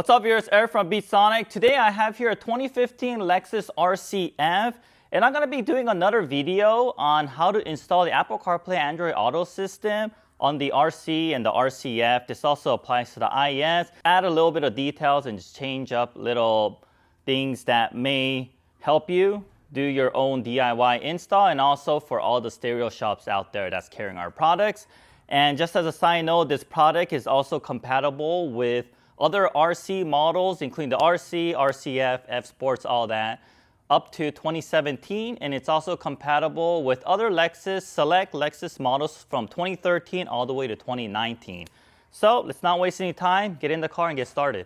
What's up, viewers? Eric from BeatSonic. Today I have here a 2015 Lexus RCF, and I'm going to be doing another video on how to install the Apple CarPlay Android Auto system on the RC and the RCF. This also applies to the IS. Add a little bit of details and just change up little things that may help you do your own DIY install, and also for all the stereo shops out there that's carrying our products. And just as a side note, this product is also compatible with other RC models, including the RC, RCF, F Sports, all that, up to 2017. And it's also compatible with other Lexus, select Lexus models from 2013 all the way to 2019. So let's not waste any time, get in the car and get started.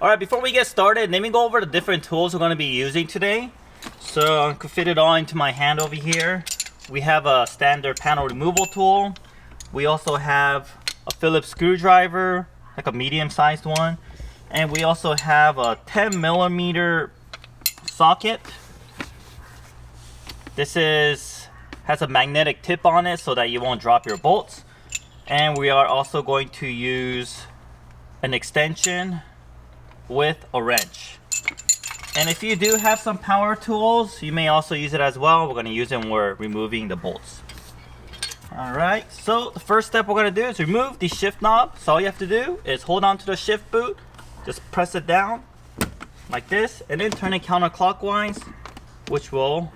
All right, before we get started, let me go over the different tools we're gonna be using today. So I could fit it all into my hand over here. We have a standard panel removal tool. We also have a Phillips screwdriver, like a medium-sized one, and we also have a 10mm socket. This has a magnetic tip on it so that you won't drop your bolts. And we are also going to use an extension with a wrench. And if you do have some power tools, you may also use it as well. We're going to use them when we're removing the bolts. Alright, so the first step we're going to do is remove the shift knob. So all you have to do is hold on to the shift boot, just press it down like this, and then turn it counterclockwise, which will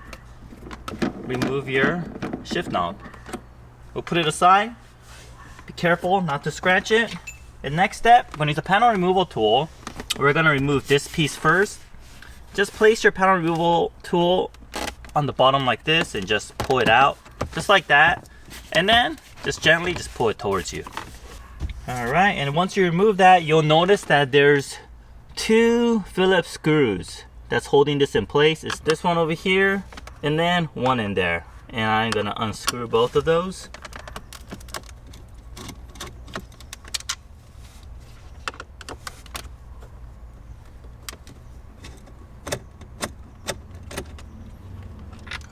remove your shift knob. We'll put it aside. Be careful not to scratch it. The next step, we're going to use a panel removal tool. We're going to remove this piece first. Just place your panel removal tool on the bottom like this and just pull it out, just like that. And then just gently just pull it towards you. Alright, and once you remove that, you'll notice that there's two Phillips screws that's holding this in place. It's this one over here and then one in there. And I'm gonna unscrew both of those.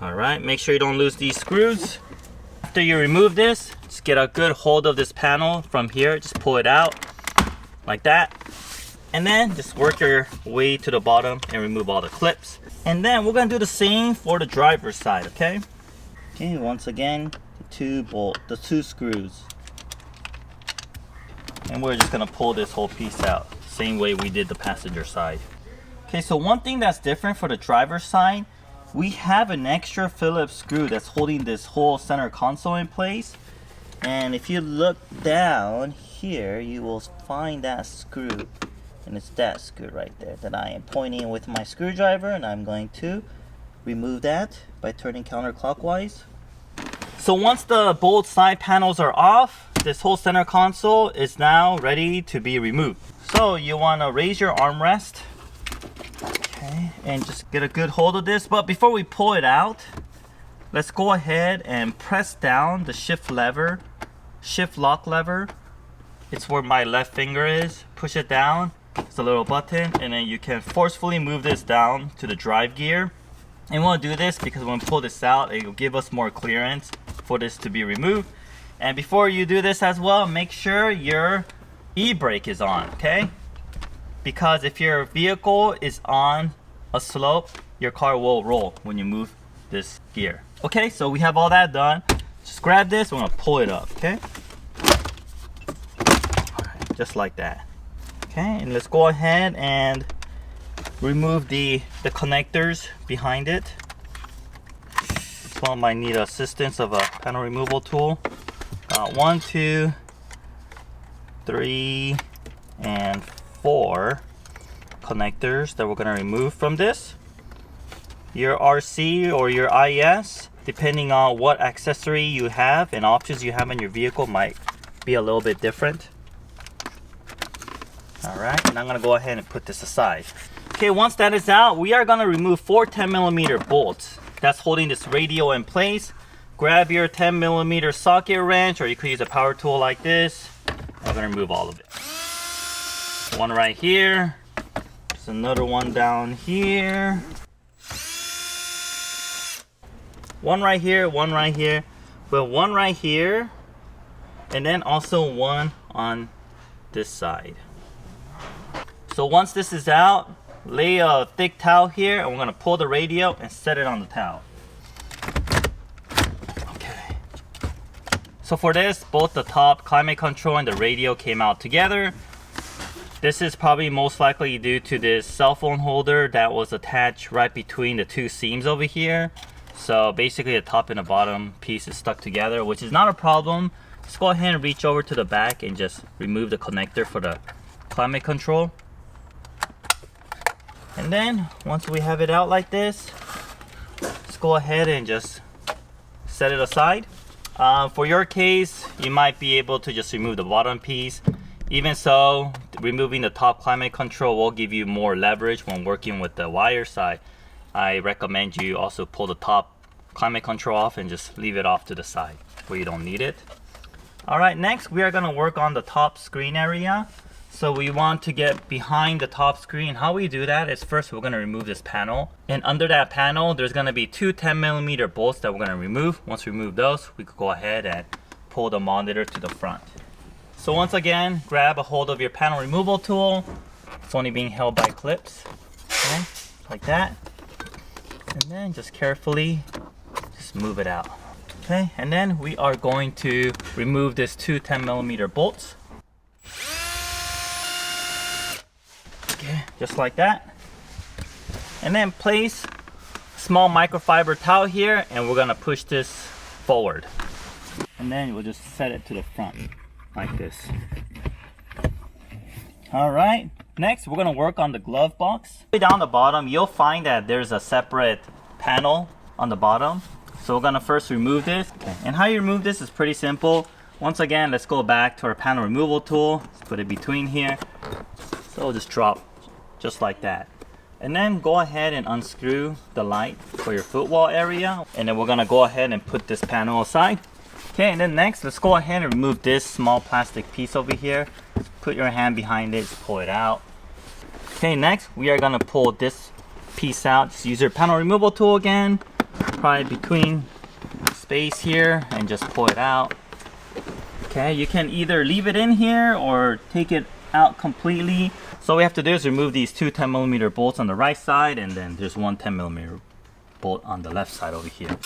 Alright, make sure you don't lose these screws. After you remove this, just get a good hold of this panel from here. Just pull it out like that. And then just work your way to the bottom and remove all the clips. And then we're going to do the same for the driver's side, okay? Okay, once again, the two screws. And we're just going to pull this whole piece out. Same way we did the passenger side. Okay, so one thing that's different for the driver's side, we have an extra Phillips screw that's holding this whole center console in place. And if you look down here, you will find that screw. And it's that screw right there that I am pointing with my screwdriver, and I'm going to remove that by turning counterclockwise. So once the both side panels are off, this whole center console is now ready to be removed. So you want to raise your armrest. Okay, and just get a good hold of this. But before we pull it out, let's go ahead and press down the shift lock lever. It's where my left finger is. Push it down. It's a little button, and then you can forcefully move this down to the drive gear. And we want to do this because when we pull this out, it will give us more clearance for this to be removed. And before you do this as well, make sure your e-brake is on, okay? Because if your vehicle is on a slope, your car will roll when you move this gear. Okay, so we have all that done. Just grab this, we're gonna pull it up, okay? Alright, just like that. Okay, and let's go ahead and remove the connectors behind it. This one might need assistance of a panel removal tool. 1, 2, 3, and 4 connectors that we're going to remove from this. Your RC or your IS, depending on what accessory you have and options you have in your vehicle, might be a little bit different. Alright, and I'm going to go ahead and put this aside. Okay, once that is out, we are going to remove 4 10mm bolts that's holding this radio in place. Grab your 10mm socket wrench, or you could use a power tool like this. I'm going to remove all of it. One right here. There's another one down here. One right here, one right here. But one right here. And then also one on this side. So once this is out, lay a thick towel here and we're gonna pull the radio and set it on the towel. Okay. So for this, both the top climate control and the radio came out together. This is probably most likely due to this cell phone holder that was attached right between the two seams over here. So basically the top and the bottom piece is stuck together, which is not a problem. Just go ahead and reach over to the back and just remove the connector for the climate control. And then once we have it out like this, let's go ahead and just set it aside. For your case, you might be able to just remove the bottom piece. Even so, removing the top climate control will give you more leverage when working with the wire side. I recommend you also pull the top climate control off and just leave it off to the side where you don't need it. Alright, next we are going to work on the top screen area. So we want to get behind the top screen. How we do that is first we're going to remove this panel. And under that panel, there's going to be two 10mm bolts that we're going to remove. Once we remove those, we could go ahead and pull the monitor to the front. So once again, grab a hold of your panel removal tool. It's only being held by clips. Okay, like that. And then just carefully just move it out. Okay, and then we are going to remove this two 10mm bolts. Okay, just like that. And then place a small microfiber towel here and we're gonna push this forward. And then we'll just set it to the front like this. All right, next we're gonna work on the glove box. Down the bottom, you'll find that there's a separate panel on the bottom. So we're gonna first remove this. Okay. And how you remove this is pretty simple. Once again, let's go back to our panel removal tool. Let's put it between here. So it'll just drop just like that. And then go ahead and unscrew the light for your footwell area. And then we're gonna go ahead and put this panel aside. Okay, and then next, let's go ahead and remove this small plastic piece over here. Put your hand behind it, just pull it out. Okay, next, we are gonna pull this piece out. Just use your panel removal tool again. Probably between space here and just pull it out. Okay, you can either leave it in here or take it out completely. So all we have to do is remove these two 10mm bolts on the right side, and then there's one 10mm bolt on the left side over here.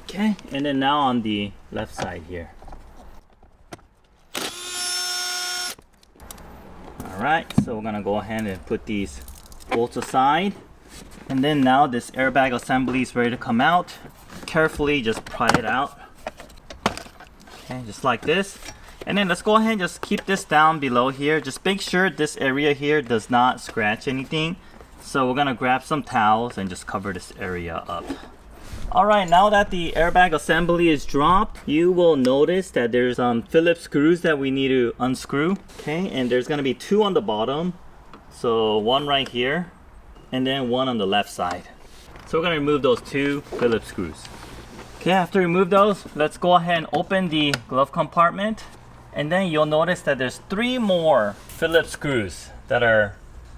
Okay, and then now on the left side here. Alright, so we're gonna go ahead and put these bolts aside. And then now this airbag assembly is ready to come out. Carefully just pry it out. Okay, just like this. And then let's go ahead and just keep this down below here. Just make sure this area here does not scratch anything. So we're gonna grab some towels and just cover this area up. Alright, now that the airbag assembly is dropped, you will notice that there's Phillips screws that we need to unscrew. Okay, and there's gonna be two on the bottom. So one right here, and then one on the left side. So we're gonna remove those two Phillips screws. Okay, after we remove those, let's go ahead and open the glove compartment. And then you'll notice that there's three more Phillips screws that are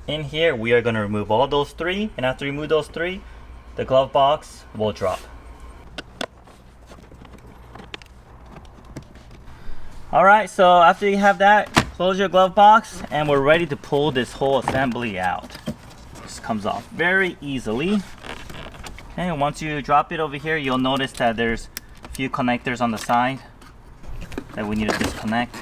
in here. We are gonna remove all those three, and after we remove those three, the glove box will drop. Alright, so after you have that, close your glove box and we're ready to pull this whole assembly out. This comes off very easily. Okay, once you drop it over here, you'll notice that there's a few connectors on the side that we need to disconnect.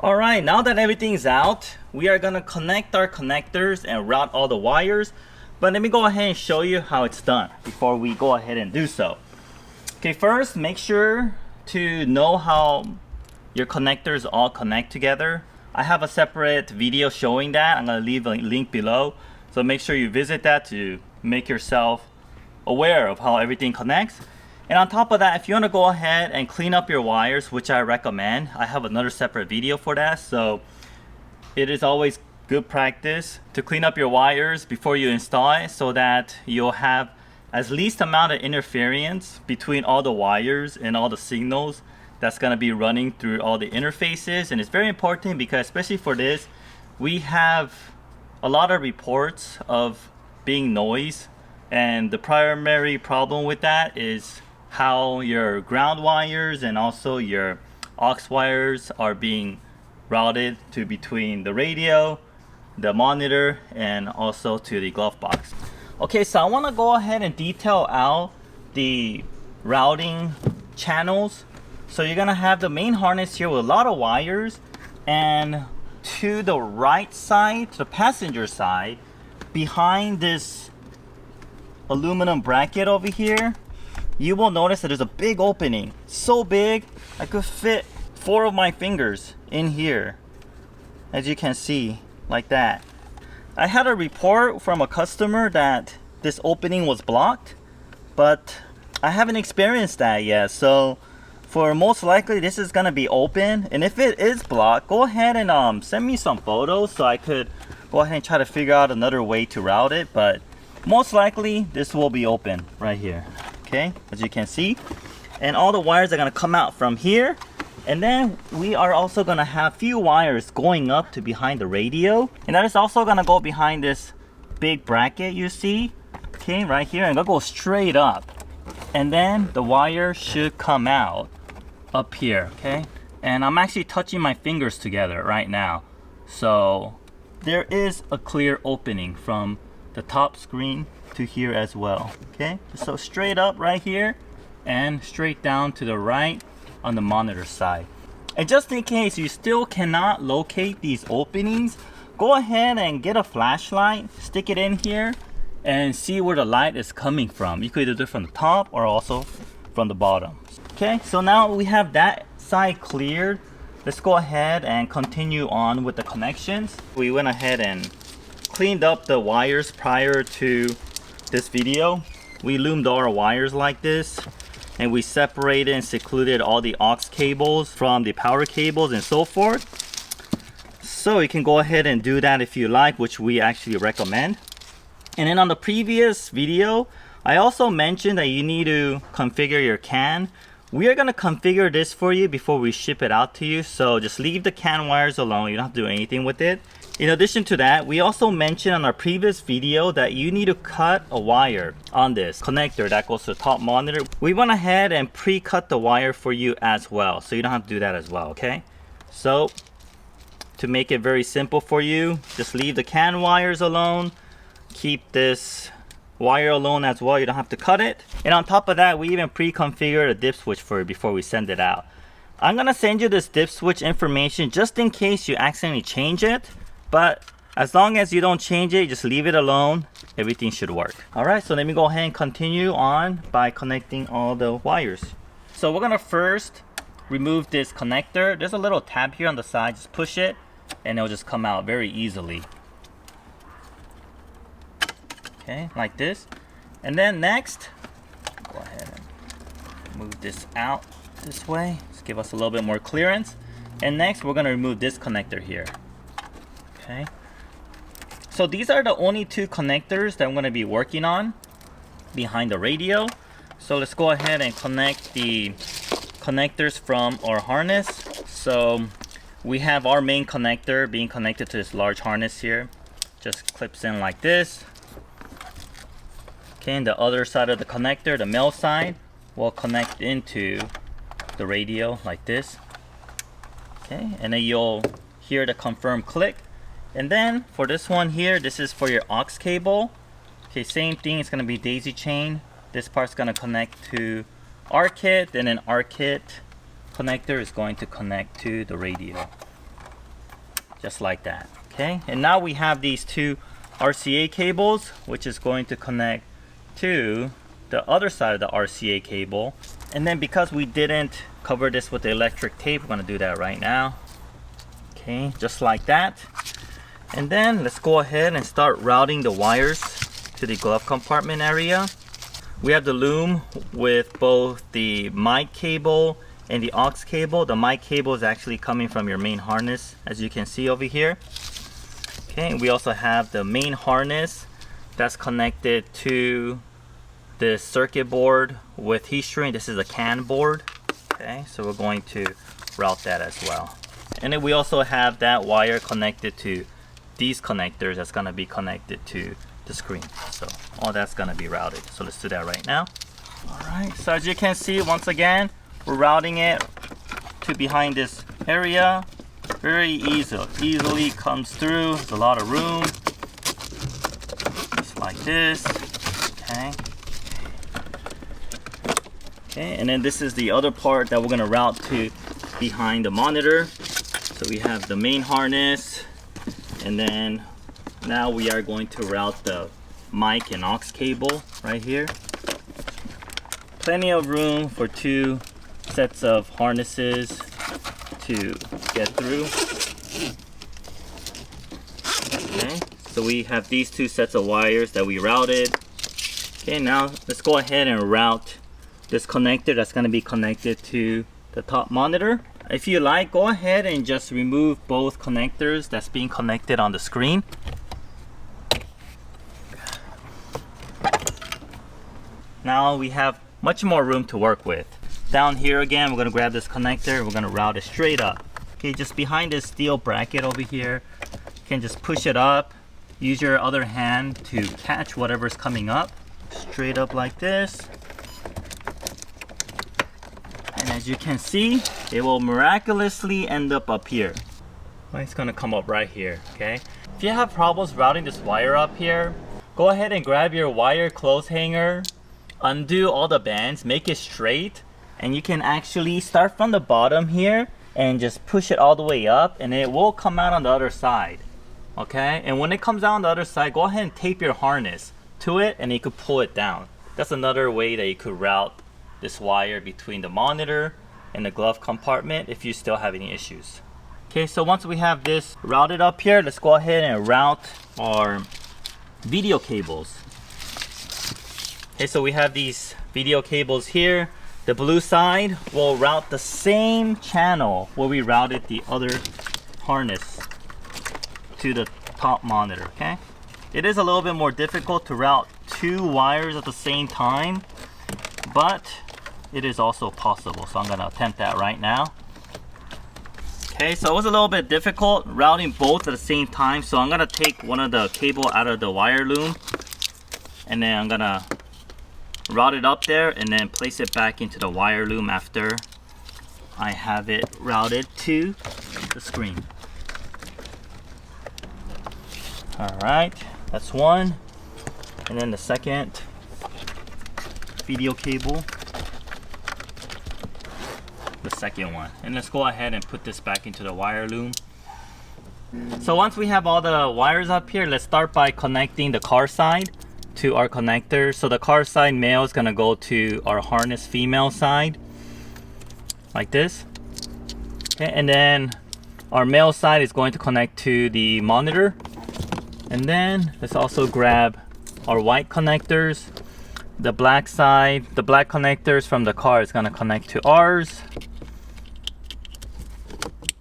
Alright, now that everything's out, we are gonna connect our connectors and route all the wires. But let me go ahead and show you how it's done before we go ahead and do so. Okay, first make sure to know how your connectors all connect together. I have a separate video showing that. I'm gonna leave a link below. So make sure you visit that to make yourself aware of how everything connects. And on top of that, if you want to go ahead and clean up your wires, which I recommend, I have another separate video for that. So it is always good practice to clean up your wires before you install it, so that you'll have as least amount of interference between all the wires and all the signals that's going to be running through all the interfaces. And it's very important because especially for this, we have a lot of reports of being noise, and the primary problem with that is how your ground wires and also your aux wires are being routed to between the radio, the monitor, and also to the glove box. Okay, so I want to go ahead and detail out the routing channels. So you're gonna have the main harness here with a lot of wires, and to the right side, to the passenger side, behind this aluminum bracket over here, you will notice that there's a big opening. So big, I could fit 4 of my fingers in here, as you can see, like that. I had a report from a customer that this opening was blocked, but I haven't experienced that yet. So for most likely this is gonna be open, and if it is blocked, go ahead and send me some photos so I could go ahead and try to figure out another way to route it. But most likely this will be open right here, okay, as you can see. And all the wires are gonna come out from here, and then we are also gonna have few wires going up to behind the radio, and that is also gonna go behind this big bracket you see, okay, right here, and it'll go straight up. And then the wire should come out up here, okay? And I'm actually touching my fingers together right now. So there is a clear opening from the top screen to here as well, okay? So straight up right here and straight down to the right on the monitor side. And just in case you still cannot locate these openings, go ahead and get a flashlight, stick it in here, and see where the light is coming from. You could either do it from the top or also from the bottom. Okay, so now we have that side cleared. Let's go ahead and continue on with the connections. We went ahead and cleaned up the wires prior to this video. We loomed all our wires like this, and we separated and secluded all the aux cables from the power cables and so forth. So you can go ahead and do that if you like, which we actually recommend. And then on the previous video, I also mentioned that you need to configure your CAN. We are going to configure this for you before we ship it out to you. So just leave the CAN wires alone. You don't have to do anything with it. In addition to that, we also mentioned on our previous video that you need to cut a wire on this connector that goes to the top monitor. We went ahead and pre-cut the wire for you as well, so you don't have to do that as well, okay? So to make it very simple for you, just leave the CAN wires alone. Keep this wire alone as well. You don't have to cut it. And on top of that, we even pre-configured a dip switch for you before we send it out. I'm gonna send you this dip switch information just in case you accidentally change it, but as long as you don't change it, just leave it alone, everything should work. All right, so let me go ahead and continue on by connecting all the wires. So we're gonna first remove this connector. There's a little tab here on the side, just push it and it'll just come out very easily. Okay, like this. And then next, go ahead and move this out this way. Just give us a little bit more clearance. And next, we're gonna remove this connector here. Okay. So these are the only 2 connectors that I'm gonna be working on behind the radio. So let's go ahead and connect the connectors from our harness. So we have our main connector being connected to this large harness here. Just clips in like this. Okay, and the other side of the connector, the male side, will connect into the radio like this. Okay, and then you'll hear the confirm click. And then for this one here, this is for your aux cable. Okay, same thing, it's gonna be daisy chain. This part's gonna connect to our kit, and then our kit connector is going to connect to the radio. Just like that, okay? And now we have these 2 RCA cables, which is going to connect to the other side of the RCA cable. And then because we didn't cover this with the electric tape, we're gonna do that right now. Okay, just like that. And then let's go ahead and start routing the wires to the glove compartment area. We have the loom with both the mic cable and the aux cable. The mic cable is actually coming from your main harness, as you can see over here. Okay, and we also have the main harness that's connected to this circuit board with heat shrink. This is a CAN board. Okay, so we're going to route that as well. And then we also have that wire connected to these connectors that's going to be connected to the screen. So all that's going to be routed. So let's do that right now. Alright, so as you can see, once again, we're routing it to behind this area. Very easily comes through. There's a lot of room. Just like this. Okay. Okay, and then this is the other part that we're gonna route to behind the monitor. So we have the main harness, and then now we are going to route the mic and aux cable right here. Plenty of room for 2 sets of harnesses to get through. Okay, so we have these 2 sets of wires that we routed. Okay, now let's go ahead and route this connector that's going to be connected to the top monitor. If you like, go ahead and just remove both connectors that's being connected on the screen. Now we have much more room to work with. Down here again, we're going to grab this connector. We're going to route it straight up. Okay, just behind this steel bracket over here, you can just push it up. Use your other hand to catch whatever's coming up. Straight up like this. And as you can see, it will miraculously end up here. Well, it's going to come up right here, okay? If you have problems routing this wire up here, go ahead and grab your wire clothes hanger, undo all the bands, make it straight, and you can actually start from the bottom here and just push it all the way up, and it will come out on the other side. Okay, and when it comes out on the other side, go ahead and tape your harness to it and you could pull it down. That's another way that you could route this wire between the monitor and the glove compartment if you still have any issues. Okay, so once we have this routed up here, let's go ahead and route our video cables. Okay, so we have these video cables here. The blue side will route the same channel where we routed the other harness to the top monitor, okay? It is a little bit more difficult to route 2 wires at the same time, but it is also possible, so I'm gonna attempt that right now. Okay, so it was a little bit difficult routing both at the same time, so I'm gonna take one of the cable out of the wire loom, and then I'm gonna route it up there and then place it back into the wire loom after I have it routed to the screen. Alright, that's one. And then the second video cable, the second one. And let's go ahead and put this back into the wire loom. So once we have all the wires up here, let's start by connecting the car side to our connector. So the car side male is gonna go to our harness female side, like this. Okay, and then our male side is going to connect to the monitor. And then let's also grab our white connectors. The black side, the black connectors from the car is gonna connect to ours,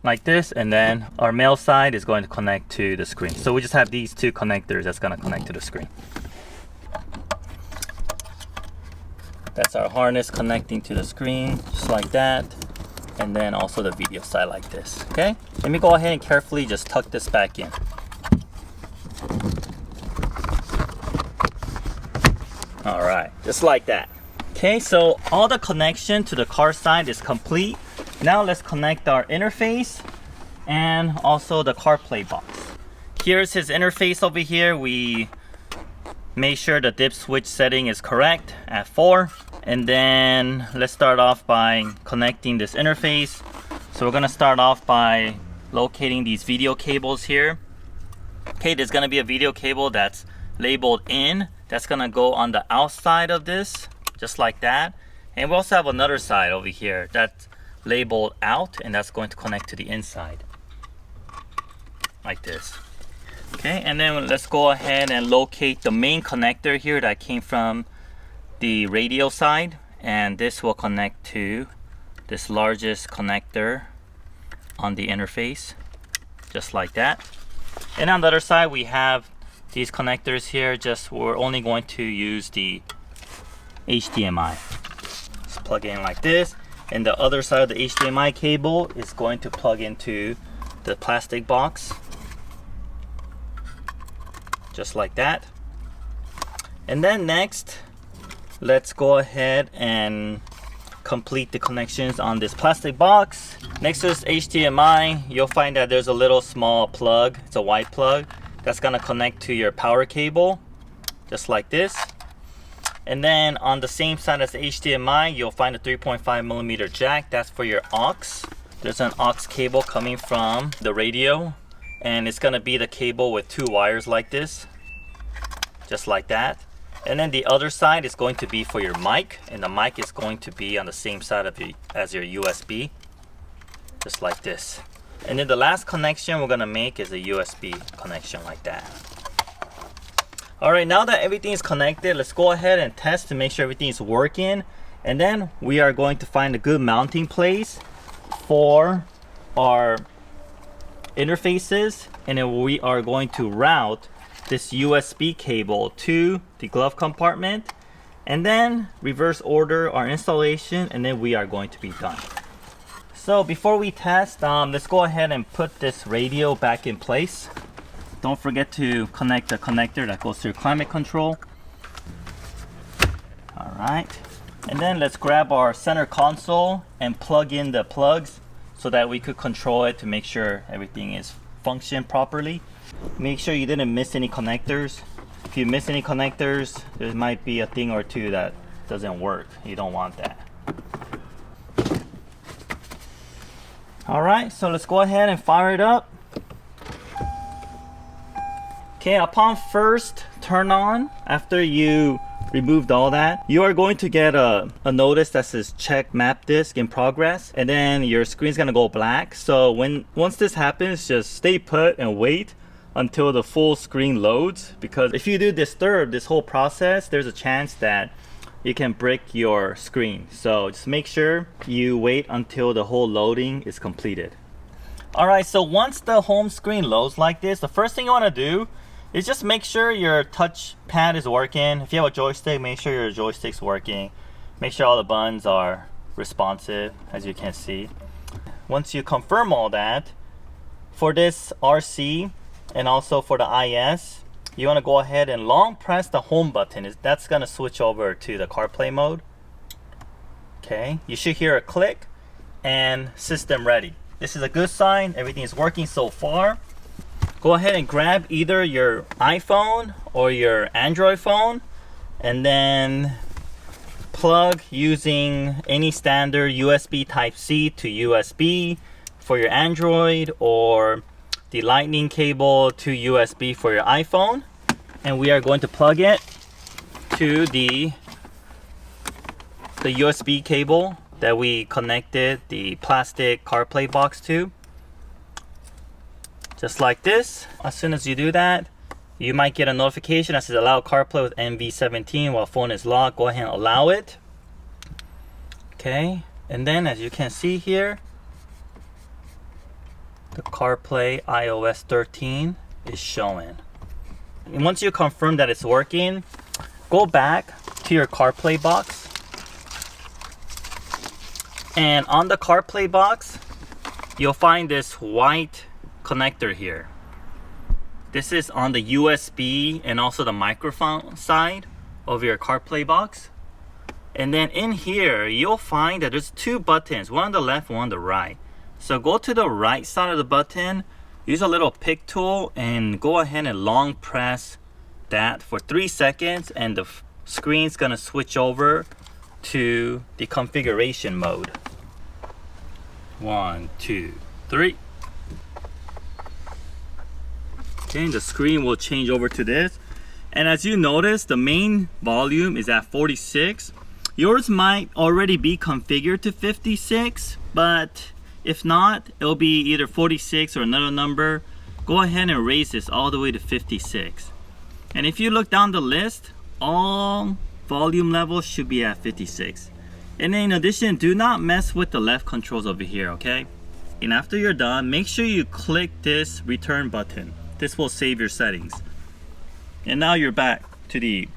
like this, and then our male side is going to connect to the screen. So we just have these 2 connectors that's gonna connect to the screen. That's our harness connecting to the screen, just like that. And then also the video side like this, okay? Let me go ahead and carefully just tuck this back in. All right, just like that. Okay, so all the connection to the car side is complete. Now let's connect our interface and also the CarPlay box. Here's his interface over here. We made sure the dip switch setting is correct at 4. And then let's start off by connecting this interface. So we're gonna start off by locating these video cables here. Okay, there's gonna be a video cable that's labeled in. That's gonna go on the outside of this, just like that. And we also have another side over here that's labeled out, and that's going to connect to the inside, like this. Okay, and then let's go ahead and locate the main connector here that came from the radio side, and this will connect to this largest connector on the interface, just like that. And on the other side we have these connectors here, just we're only going to use the HDMI. Just plug in like this, and the other side of the HDMI cable is going to plug into the plastic box, just like that. And then next, let's go ahead and complete the connections on this plastic box. Next to this HDMI, you'll find that there's a little small plug. It's a white plug that's gonna connect to your power cable, just like this. And then on the same side as the HDMI, you'll find a 3.5mm jack. That's for your aux. There's an aux cable coming from the radio, and it's gonna be the cable with two wires like this, just like that. And then the other side is going to be for your mic, and the mic is going to be on the same side of as your USB, just like this. And then the last connection we're gonna make is a USB connection like that. Alright, now that everything is connected, let's go ahead and test to make sure everything is working. And then we are going to find a good mounting place for our interfaces, and then we are going to route this USB cable to the glove compartment, and then reverse order our installation, and then we are going to be done. So before we test, let's go ahead and put this radio back in place. Don't forget to connect the connector that goes to your climate control. Alright, and then let's grab our center console and plug in the plugs so that we could control it to make sure everything is functioning properly. Make sure you didn't miss any connectors. If you miss any connectors, there might be a thing or two that doesn't work. You don't want that. Alright, so let's go ahead and fire it up. Okay, upon first turn on, after you removed all that, you are going to get a notice that says check map disk in progress, and then your screen's gonna go black. So once this happens, just stay put and wait until the full screen loads, because if you do disturb this whole process, there's a chance that you can break your screen. So just make sure you wait until the whole loading is completed. Alright, so once the home screen loads like this, the first thing you want to do is just make sure your touch pad is working. If you have a joystick, make sure your joystick's working. Make sure all the buttons are responsive, as you can see. Once you confirm all that, for this RC and also for the IS, you want to go ahead and long press the home button. That's going to switch over to the CarPlay mode. Okay, you should hear a click and system ready. This is a good sign. Everything is working so far. Go ahead and grab either your iPhone or your Android phone, and then plug using any standard USB Type-C to USB for your Android, or the lightning cable to USB for your iPhone. And we are going to plug it to the USB cable that we connected the plastic CarPlay box to. Just like this. As soon as you do that, you might get a notification that says allow CarPlay with NV17 while phone is locked. Go ahead and allow it. Okay, and then as you can see here, the CarPlay iOS 13 is showing. And once you confirm that it's working, go back to your CarPlay box. And on the CarPlay box, you'll find this white connector here. This is on the USB and also the microphone side of your CarPlay box. And then in here, you'll find that there's two buttons, one on the left, one on the right. So go to the right side of the button, use a little pick tool, and go ahead and long press that for 3 seconds, and the screen's gonna switch over to the configuration mode. 1, 2, 3. Okay, the screen will change over to this. And as you notice, the main volume is at 46. Yours might already be configured to 56, but if not, it'll be either 46 or another number. Go ahead and raise this all the way to 56. And if you look down the list, all volume levels should be at 56. And then in addition, do not mess with the left controls over here, okay? And after you're done, make sure you click this return button. This will save your settings. And now you're back to the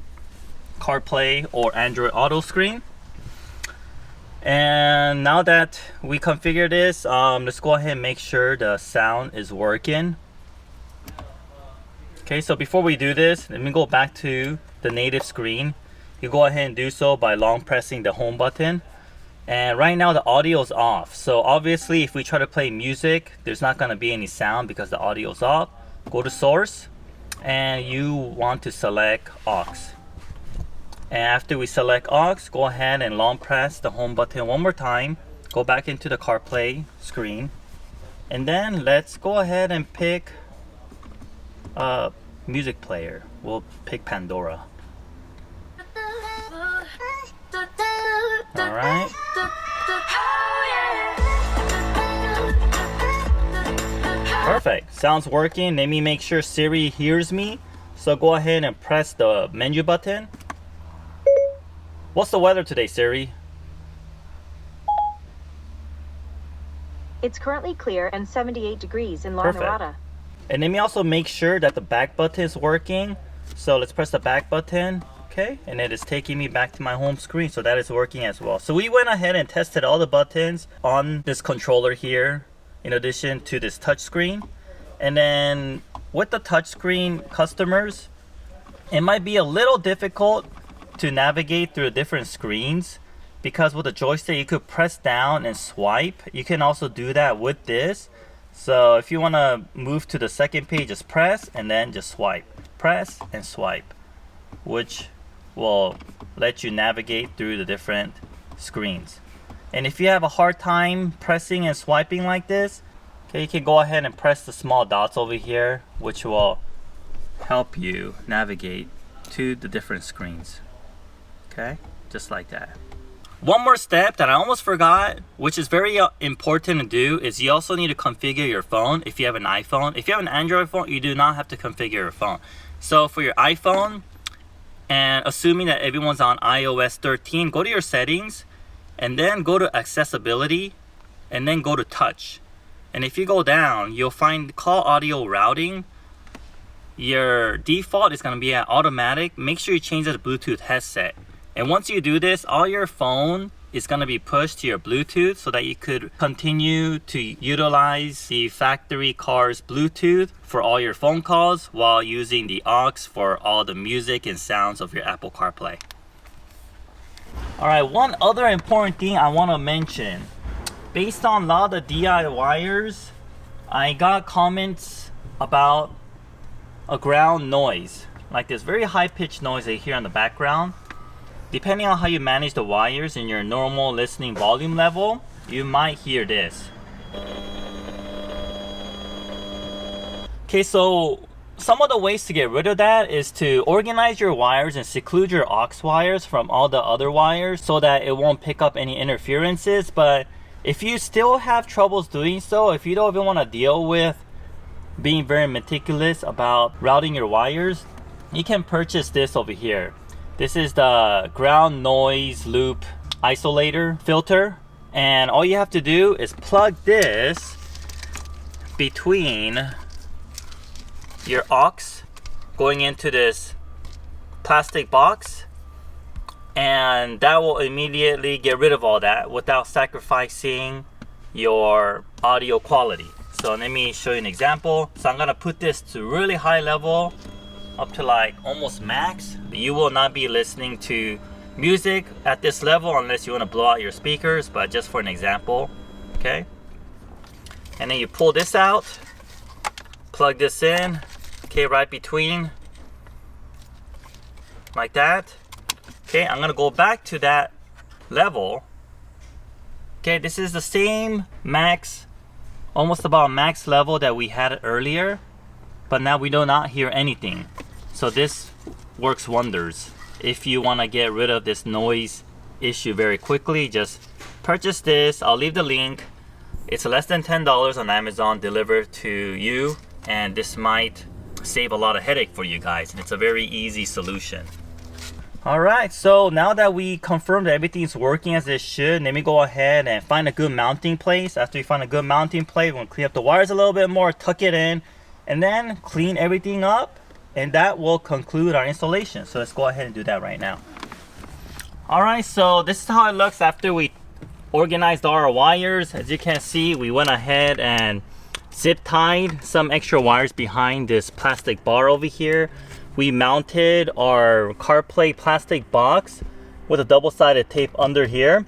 CarPlay or Android Auto screen. And now that we configure this, let's go ahead and make sure the sound is working. Okay, so before we do this, let me go back to the native screen. you go ahead and do so by long pressing the home button. And right now the audio is off, so obviously if we try to play music, there's not going to be any sound because the audio is off. Go to source, and you want to select aux. And after we select aux, go ahead and long press the home button one more time. Go back into the CarPlay screen, and then let's go ahead and pick a music player. We'll pick Pandora. All right. Perfect. Sounds working. Let me make sure Siri hears me. So go ahead and press the menu button. What's the weather today, Siri? It's currently clear and 78 degrees in La Mirada. And let me also make sure that the back button is working. So let's press the back button. Okay, and it is taking me back to my home screen, so that is working as well. So we went ahead and tested all the buttons on this controller here, in addition to this touch screen. And then with the touch screen, customers, it might be a little difficult to navigate through different screens, because with the joystick you could press down and swipe. You can also do that with this. So if you want to move to the second page, just press and then just swipe, press and swipe, which will let you navigate through the different screens. And if you have a hard time pressing and swiping like this, okay, you can go ahead and press the small dots over here, which will help you navigate to the different screens. Okay, just like that. One more step that I almost forgot, which is very important to do, is you also need to configure your phone if you have an iPhone. If you have an Android phone, you do not have to configure your phone. So for your iPhone, and assuming that everyone's on iOS 13, go to your settings and then go to accessibility and then go to touch. And if you go down, you'll find call audio routing. Your default is going to be at automatic. Make sure you change it to Bluetooth headset. And once you do this, all your phone is going to be pushed to your Bluetooth so that you could continue to utilize the factory car's Bluetooth for all your phone calls while using the aux for all the music and sounds of your Apple CarPlay. All right, one other important thing I want to mention. Based on a lot of the DIYers, I got comments about a ground noise, like this very high-pitched noise that you hear in the background. Depending on how you manage the wires in your normal listening volume level, you might hear this. Okay, so some of the ways to get rid of that is to organize your wires and seclude your aux wires from all the other wires so that it won't pick up any interferences. But if you still have troubles doing so, if you don't even want to deal with being very meticulous about routing your wires, you can purchase this over here. This is the ground noise loop isolator filter, and all you have to do is plug this between your aux going into this plastic box, and that will immediately get rid of all that without sacrificing your audio quality. So let me show you an example. So I'm gonna put this to really high level, up to like almost max. You will not be listening to music at this level unless you want to blow out your speakers, but just for an example. Okay, and then you pull this out, plug this in, okay, right between, like that. Okay, I'm gonna go back to that level. Okay, this is the same max, almost about max level that we had earlier, but now we do not hear anything. So this works wonders. If you want to get rid of this noise issue very quickly, just purchase this. I'll leave the link. It's less than $10 on Amazon, delivered to you, and this might save a lot of headache for you guys, and it's a very easy solution. Alright, so now that we confirmed that everything's working as it should, let me go ahead and find a good mounting place. After we find a good mounting place, we're going to clean up the wires a little bit more, tuck it in, and then clean everything up. And that will conclude our installation. So let's go ahead and do that right now. Alright, so this is how it looks after we organized all our wires. As you can see, we went ahead and zip tied some extra wires behind this plastic bar over here. we mounted our CarPlay plastic box with a double-sided tape under here.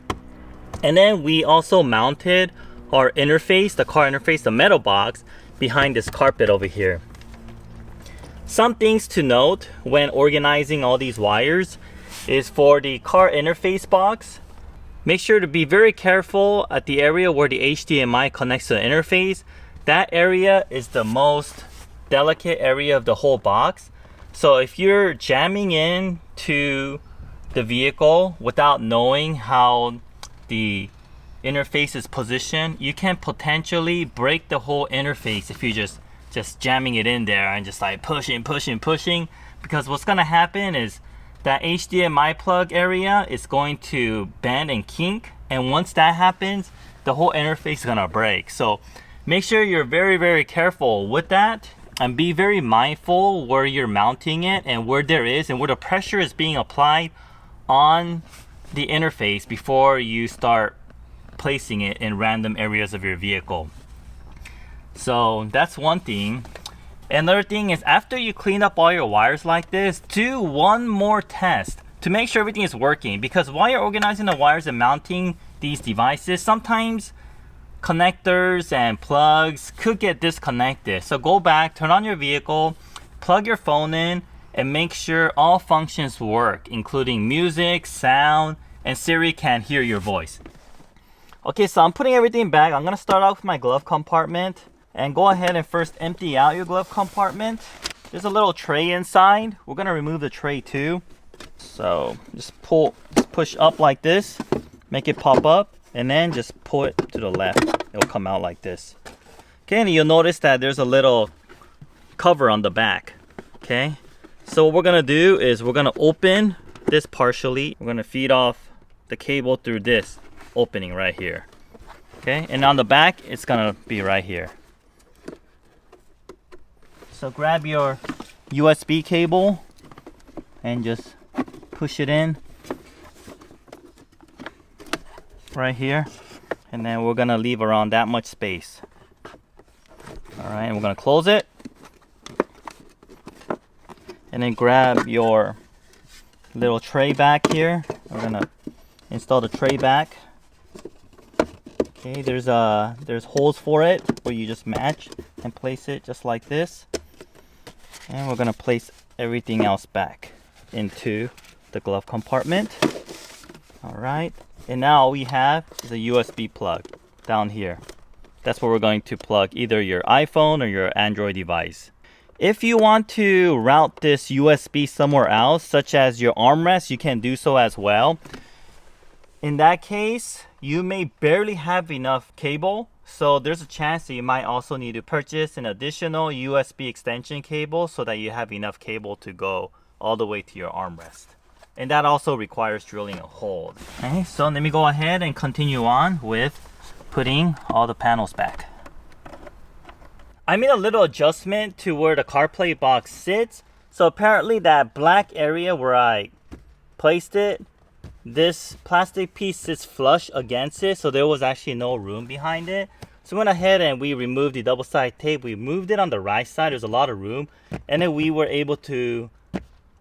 And then we also mounted our interface, the car interface, the metal box, behind this carpet over here. Some things to note when organizing all these wires is for the car interface box, make sure to be very careful at the area where the HDMI connects to the interface. That area is the most delicate area of the whole box. So if you're jamming in to the vehicle without knowing how the interface is positioned, you can potentially break the whole interface if you just jamming it in there and just like pushing. Because what's gonna happen is that HDMI plug area is going to bend and kink, and once that happens, the whole interface is gonna break. So make sure you're very careful with that, and be very mindful where you're mounting it and where there is and where the pressure is being applied on the interface before you start placing it in random areas of your vehicle. So that's one thing. Another thing is, after you clean up all your wires like this, do one more test to make sure everything is working, because while you're organizing the wires and mounting these devices, sometimes connectors and plugs could get disconnected. So go back, turn on your vehicle, plug your phone in, and make sure all functions work, including music, sound, and Siri can hear your voice. Okay, so I'm putting everything back. I'm gonna start off with my glove compartment, and go ahead and first empty out your glove compartment. There's a little tray inside. We're gonna remove the tray too. So just push up like this, make it pop up, and then just pull it to the left. It'll come out like this. Okay, and you'll notice that there's a little cover on the back. Okay, so what we're gonna do is we're gonna open this partially. We're gonna feed off the cable through this opening right here. Okay, and on the back, it's gonna be right here. So grab your USB cable and just push it in right here, and then we're gonna leave around that much space. All right, and we're gonna close it, and then grab your little tray back here. We're gonna install the tray back. Okay, there's holes for it where you just match and place it just like this. And we're gonna place everything else back into the glove compartment. All right, and now all we have is a USB plug down here. That's where we're going to plug either your iPhone or your Android device. If you want to route this USB somewhere else, such as your armrest, you can do so as well. In that case, you may barely have enough cable, so there's a chance that you might also need to purchase an additional USB extension cable so that you have enough cable to go all the way to your armrest. And that also requires drilling a hole. Okay, so let me go ahead and continue on with putting all the panels back. I made a little adjustment to where the CarPlay box sits. So apparently that black area where I placed it, this plastic piece sits flush against it, so there was actually no room behind it. So we went ahead and we removed the double-sided tape. We moved it on the right side. There's a lot of room, and then we were able to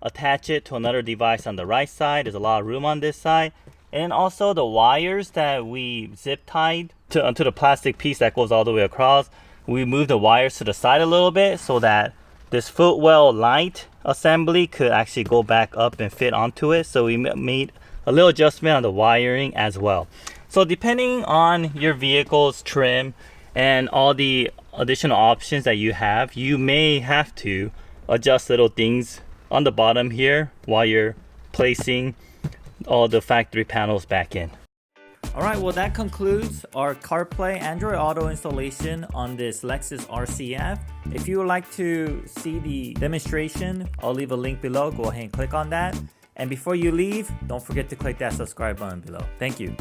attach it to another device on the right side. There's a lot of room on this side, and also the wires that we zip tied onto the plastic piece that goes all the way across, we moved the wires to the side a little bit so that this footwell light assembly could actually go back up and fit onto it. So we made a little adjustment on the wiring as well. So depending on your vehicle's trim and all the additional options that you have, you may have to adjust little things on the bottom here while you're placing all the factory panels back in. Alright, well that concludes our CarPlay Android Auto installation on this Lexus RCF. If you would like to see the demonstration, I'll leave a link below. Go ahead and click on that. And before you leave, don't forget to click that subscribe button below. Thank you.